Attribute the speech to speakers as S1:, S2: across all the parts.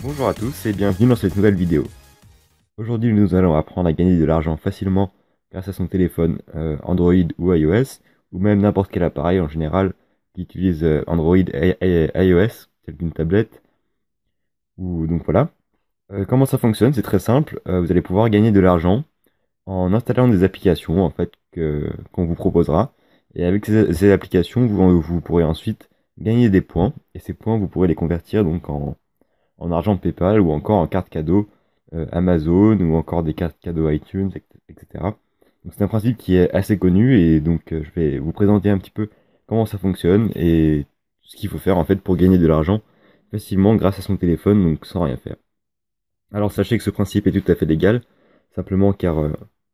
S1: Bonjour à tous et bienvenue dans cette nouvelle vidéo. Aujourd'hui nous allons apprendre à gagner de l'argent facilement grâce à son téléphone Android ou iOS, ou même n'importe quel appareil en général qui utilise Android et iOS, tel qu'une tablette. Donc voilà. Comment ça fonctionne? C'est très simple. Vous allez pouvoir gagner de l'argent en installant des applications en fait qu'on vous proposera. Et avec ces applications, vous pourrez ensuite gagner des points. Et ces points, vous pourrez les convertir donc en argent PayPal ou encore en carte cadeau Amazon ou encore des cartes cadeaux iTunes, etc. Donc c'est un principe qui est assez connu et donc je vais vous présenter un petit peu comment ça fonctionne et ce qu'il faut faire en fait pour gagner de l'argent facilement grâce à son téléphone, donc sans rien faire. Alors sachez que ce principe est tout à fait légal, simplement car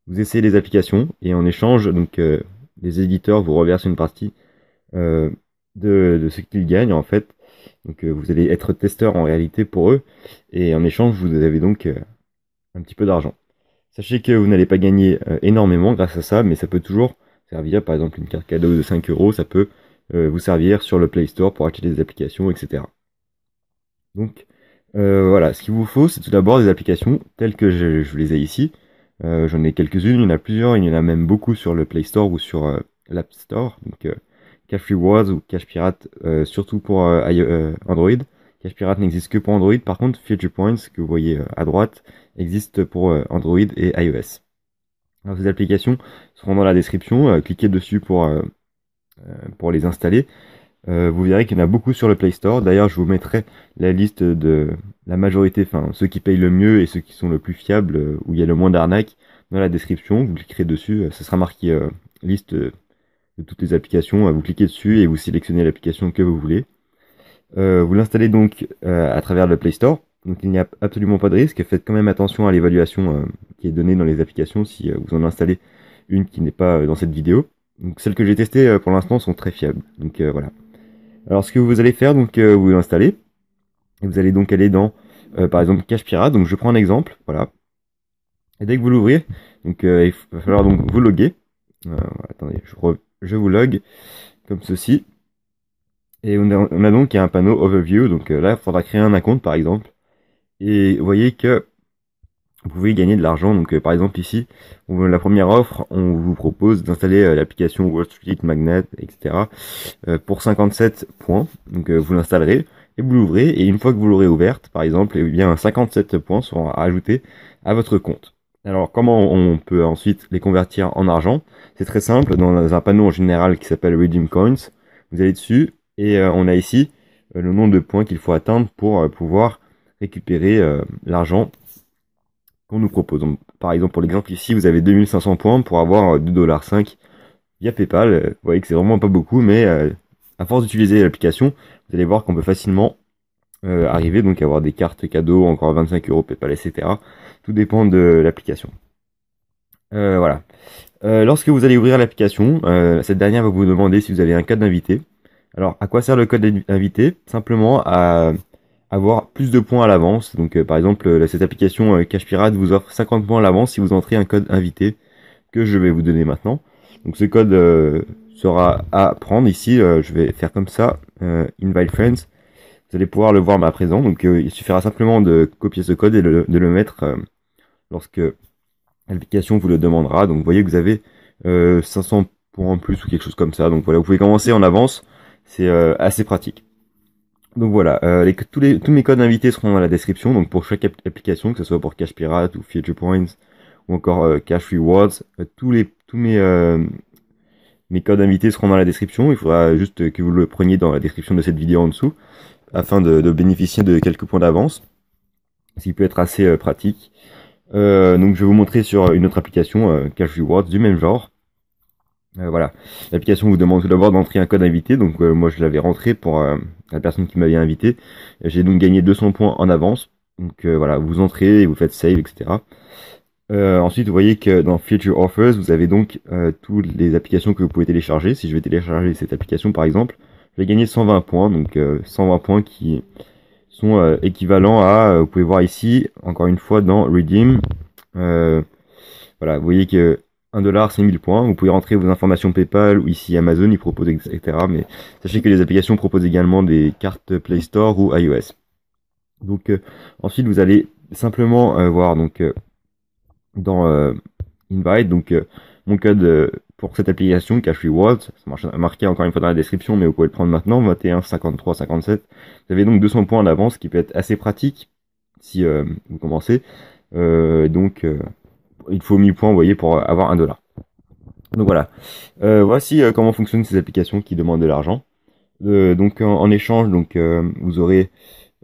S1: vous essayez les applications et en échange, donc les éditeurs vous reversent une partie de ce qu'ils gagnent en fait. Donc vous allez être testeur en réalité pour eux et en échange vous avez donc un petit peu d'argent. Sachez que vous n'allez pas gagner énormément grâce à ça, mais ça peut toujours servir. Par exemple une carte cadeau de 5 euros, ça peut vous servir sur le Play Store pour acheter des applications, etc. Donc voilà, ce qu'il vous faut, c'est tout d'abord des applications telles que je vous les ai ici. J'en ai quelques-unes, il y en a plusieurs, il y en a même beaucoup sur le Play Store ou sur l'App Store. Donc Cash Rewards ou Cash Pirate, surtout pour Android. Cash Pirate n'existe que pour Android, par contre Future Points, que vous voyez à droite, existe pour Android et iOS. Alors ces applications seront dans la description, cliquez dessus pour les installer. Vous verrez qu'il y en a beaucoup sur le Play Store. D'ailleurs, je vous mettrai la liste de la majorité, enfin ceux qui payent le mieux et ceux qui sont le plus fiables, où il y a le moins d'arnaques, dans la description. Vous cliquerez dessus, ça sera marqué liste de toutes les applications. Vous cliquez dessus et vous sélectionnez l'application que vous voulez. Vous l'installez donc à travers le Play Store. Donc il n'y a absolument pas de risque. Faites quand même attention à l'évaluation qui est donnée dans les applications si vous en installez une qui n'est pas dans cette vidéo. Donc celles que j'ai testées pour l'instant sont très fiables. Donc voilà. Alors ce que vous allez faire, donc vous l'installez. Et vous allez donc aller dans par exemple Cash Pirate. Donc je prends un exemple, voilà. Et dès que vous l'ouvrez, donc il va falloir donc vous loguer. Attendez, je vous log comme ceci. Et on a donc un panneau Overview. Donc là, il faudra créer un compte par exemple. Et vous voyez que vous pouvez gagner de l'argent. Donc par exemple ici, la première offre, on vous propose d'installer l'application Wall Street Magnet, etc. Pour 57 points. Donc vous l'installerez et vous l'ouvrez. Et une fois que vous l'aurez ouverte, par exemple, eh bien 57 points seront ajoutés à votre compte. Alors comment on peut ensuite les convertir en argent? C'est très simple. Dans un panneau en général qui s'appelle Redeem Coins, vous allez dessus et on a ici le nombre de points qu'il faut atteindre pour pouvoir récupérer l'argent qu'on nous propose. Donc, par exemple, pour l'exemple ici, vous avez 2500 points pour avoir 2,5$ via PayPal. Vous voyez que c'est vraiment pas beaucoup, mais à force d'utiliser l'application, vous allez voir qu'on peut facilement arriver donc à avoir des cartes cadeaux, encore 25 euros PayPal, etc. Tout dépend de l'application. Voilà. Lorsque vous allez ouvrir l'application, cette dernière va vous demander si vous avez un code d'invité. Alors, à quoi sert le code d'invité? Simplement à avoir plus de points à l'avance. Donc par exemple, cette application Cash Pirate vous offre 50 points à l'avance si vous entrez un code invité que je vais vous donner maintenant. Donc ce code sera à prendre ici. Je vais faire comme ça, Invite Friends. Vous allez pouvoir le voir à présent. Donc il suffira simplement de copier ce code et de le mettre lorsque l'application vous le demandera. Donc vous voyez que vous avez 500 points en plus ou quelque chose comme ça. Donc voilà, vous pouvez commencer en avance. C'est assez pratique. Donc voilà, tous mes codes invités seront dans la description, donc pour chaque application, que ce soit pour Cash Pirate ou Future Points ou encore Cash Rewards, tous mes codes invités seront dans la description. Il faudra juste que vous le preniez dans la description de cette vidéo en dessous, afin de bénéficier de quelques points d'avance, ce qui peut être assez pratique. Donc je vais vous montrer sur une autre application, Cash Rewards, du même genre. Voilà, l'application vous demande tout d'abord d'entrer un code invité, donc moi je l'avais rentré pour la personne qui m'avait invité. J'ai donc gagné 200 points en avance, donc voilà, vous entrez et vous faites save, etc. Ensuite vous voyez que dans Future Offers, vous avez donc toutes les applications que vous pouvez télécharger. Si je vais télécharger cette application par exemple, je vais gagner 120 points, donc 120 points qui sont équivalents à, vous pouvez voir ici, encore une fois dans Redeem, voilà, vous voyez que 1$, c'est 1000 points. Vous pouvez rentrer vos informations PayPal ou ici Amazon, ils proposent, etc. Mais sachez que les applications proposent également des cartes Play Store ou iOS. Donc ensuite vous allez simplement voir donc dans Invite donc mon code pour cette application Cash Rewards, ça marqué encore une fois dans la description, mais vous pouvez le prendre maintenant, 21 53 57. Vous avez donc 200 points d'avance, qui peut être assez pratique si vous commencez. Donc il faut 1000 points, vous voyez, pour avoir 1 dollar. Donc voilà. Voici comment fonctionnent ces applications qui demandent de l'argent. Donc en échange, donc vous aurez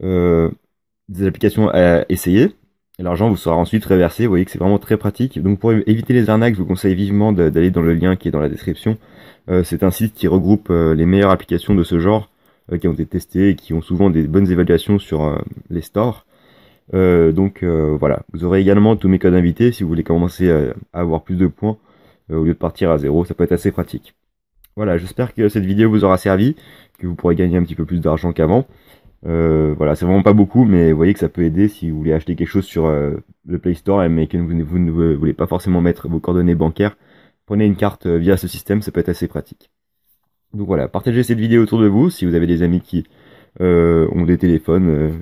S1: des applications à essayer. Et l'argent vous sera ensuite reversé. Vous voyez que c'est vraiment très pratique. Donc pour éviter les arnaques, je vous conseille vivement d'aller dans le lien qui est dans la description. C'est un site qui regroupe les meilleures applications de ce genre qui ont été testées et qui ont souvent des bonnes évaluations sur les stores. Donc voilà, vous aurez également tous mes codes invités si vous voulez commencer à avoir plus de points au lieu de partir à 0. Ça peut être assez pratique. Voilà, j'espère que cette vidéo vous aura servi, que vous pourrez gagner un petit peu plus d'argent qu'avant. Voilà, c'est vraiment pas beaucoup, mais vous voyez que ça peut aider si vous voulez acheter quelque chose sur le Play Store, mais que vous ne voulez pas forcément mettre vos coordonnées bancaires. Prenez une carte via ce système, ça peut être assez pratique. Donc voilà, partagez cette vidéo autour de vous si vous avez des amis qui ont des téléphones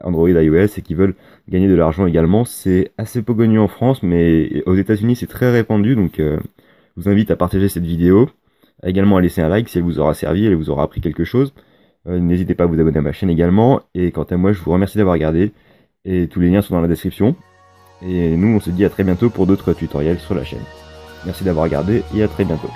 S1: Android, iOS et qui veulent gagner de l'argent également. C'est assez peu connu en France, mais aux États-Unis c'est très répandu, donc je vous invite à partager cette vidéo, également à laisser un like si elle vous aura servi, elle vous aura appris quelque chose. N'hésitez pas à vous abonner à ma chaîne également. Et quant à moi, je vous remercie d'avoir regardé. Et tous les liens sont dans la description. Et nous, on se dit à très bientôt pour d'autres tutoriels sur la chaîne. Merci d'avoir regardé et à très bientôt.